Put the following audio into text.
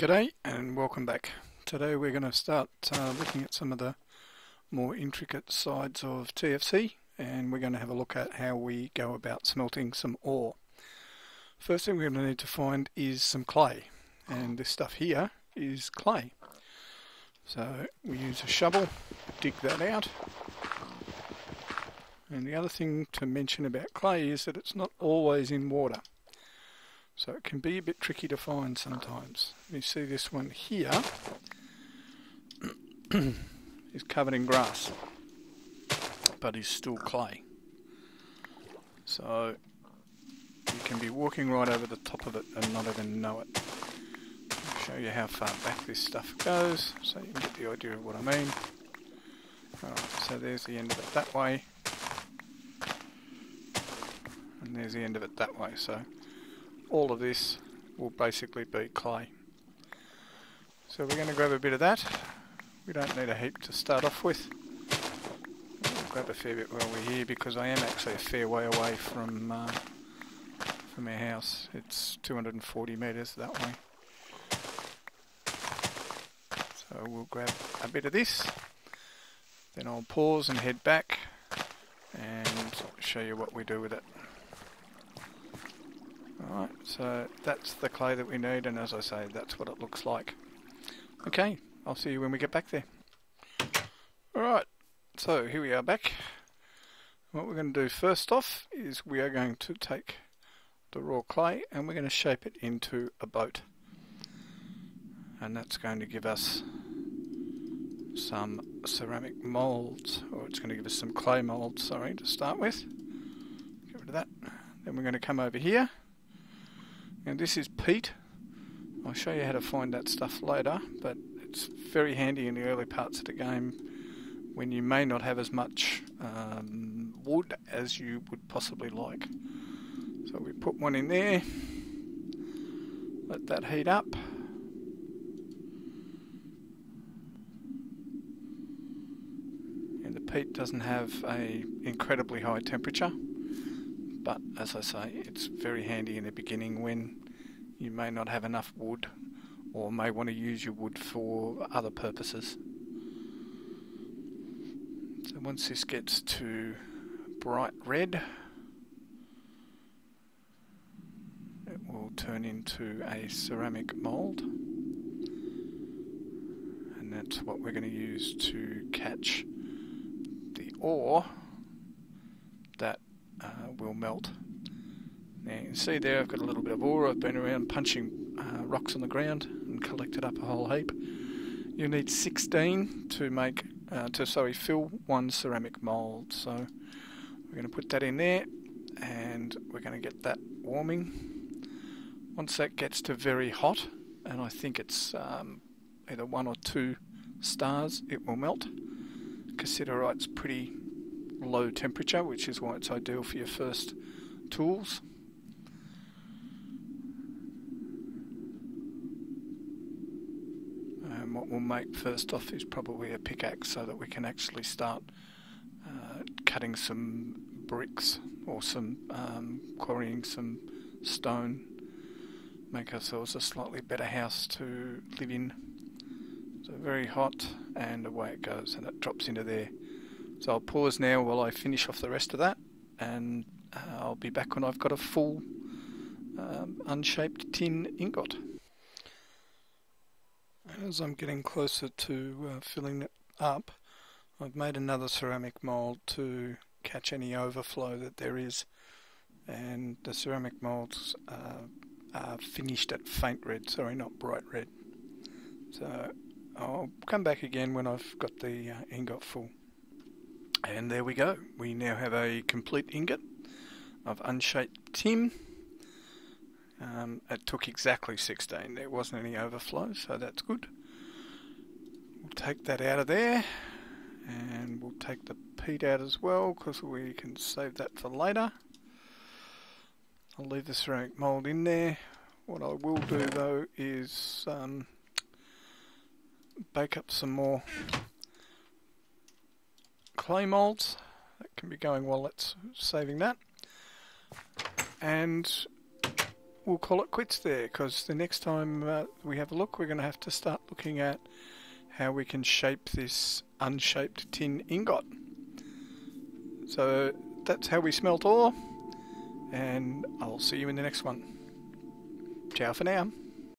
G'day and welcome back. Today we're going to start looking at some of the more intricate sides of TFC, and we're going to have a look at how we go about smelting some ore. First thing we're going to need to find is some clay, and this stuff here is clay. So we use a shovel, dig that out. And the other thing to mention about clay is that it's not always in water. So it can be a bit tricky to find sometimes. You see this one here is covered in grass, but is still clay. So you can be walking right over the top of it and not even know it. I'll show you how far back this stuff goes so you can get the idea of what I mean. Alright, so there's the end of it that way. And there's the end of it that way. So all of this will basically be clay. So we're going to grab a bit of that. We don't need a heap to start off with. We'll grab a fair bit while we're here because I am actually a fair way away from our house. It's 240 metres that way. So we'll grab a bit of this. Then I'll pause and head back and show you what we do with it. Alright, so that's the clay that we need, and as I say, that's what it looks like. Okay, I'll see you when we get back there. Alright, so here we are back. What we're going to do first off is we are going to take the raw clay and we're going to shape it into a boat. And that's going to give us some ceramic moulds, or it's going to give us some clay moulds, sorry, to start with. Get rid of that. Then we're going to come over here. And this is peat. I'll show you how to find that stuff later, but it's very handy in the early parts of the game when you may not have as much wood as you would possibly like. So we put one in there, let that heat up. And the peat doesn't have an incredibly high temperature. But as I say, it's very handy in the beginning when you may not have enough wood or may want to use your wood for other purposes. So once this gets to bright red, it will turn into a ceramic mould. And that's what we're going to use to catch the ore that will melt. Now you can see there I've got a little bit of ore. I've been around punching rocks on the ground and collected up a whole heap. You need 16 to make fill one ceramic mould. So we're going to put that in there and we're going to get that warming. Once that gets to very hot, and I think it's either 1 or 2 stars, it will melt. Cassiterite's pretty low temperature, which is why it's ideal for your first tools. And what we'll make first off is probably a pickaxe so that we can actually start cutting some bricks or some quarrying some stone, make ourselves a slightly better house to live in. So very hot, and away it goes, and it drops into there. So I'll pause now while I finish off the rest of that, and I'll be back when I've got a full unshaped tin ingot. As I'm getting closer to filling it up, I've made another ceramic mould to catch any overflow that there is, and the ceramic moulds are finished at faint red, sorry, not bright red. So I'll come back again when I've got the ingot full. And there we go. We now have a complete ingot of unshaped tin. It took exactly 16. There wasn't any overflow, so that's good. We'll take that out of there, and we'll take the peat out as well because we can save that for later. I'll leave the ceramic mould in there. What I will do though is bake up some more clay moulds. That can be going while it's saving that. And we'll call it quits there, because the next time we have a look, we're going to have to start looking at how we can shape this unshaped tin ingot. So that's how we smelt ore, and I'll see you in the next one. Ciao for now.